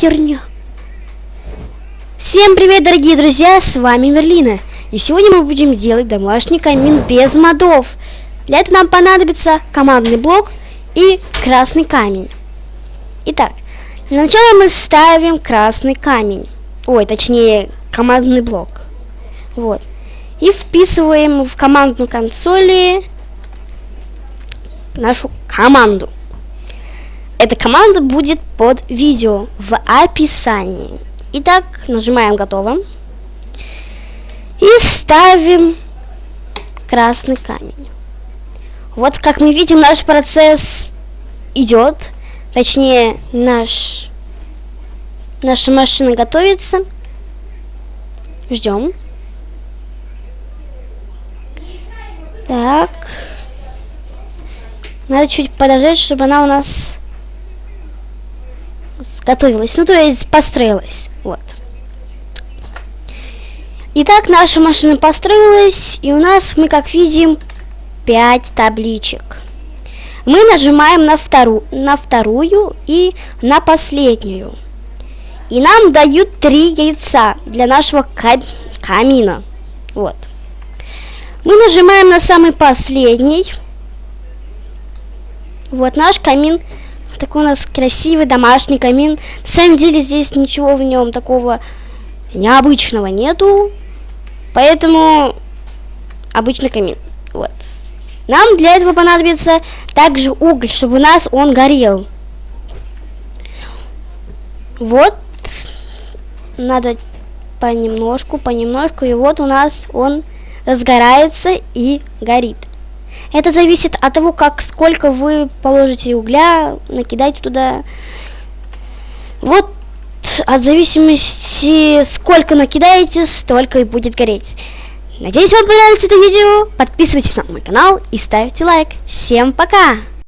Херня. Всем привет, дорогие друзья, с вами Мерлина. И сегодня мы будем делать домашний камин без модов. Для этого нам понадобится командный блок и красный камень. Итак, для начала мы ставим красный камень. Ой, точнее, командный блок. Вот. И вписываем в командную консоль нашу команду. Эта команда будет под видео в описании. Итак, нажимаем «Готово». И ставим красный камень. Вот как мы видим, наш процесс идет. Точнее, наша машина готовится. Ждем. Так. Надо чуть подождать, чтобы она у нас готовилась, ну то есть построилась. Вот. Итак, наша машина построилась, и у нас, мы как видим, 5 табличек. Мы нажимаем на вторую и на последнюю. И нам дают 3 яйца для нашего камина. Вот. Мы нажимаем на самый последний. Вот наш камин. Такой у нас красивый домашний камин. На самом деле здесь ничего в нем такого необычного нету. Поэтому обычный камин. Вот. Нам для этого понадобится также уголь, чтобы у нас он горел. Вот. Надо понемножку. И вот у нас он разгорается и горит. Это зависит от того, сколько вы положите угля, накидайте туда. Вот от зависимости, сколько накидаете, столько и будет гореть. Надеюсь, вам понравилось это видео. Подписывайтесь на мой канал и ставьте лайк. Всем пока!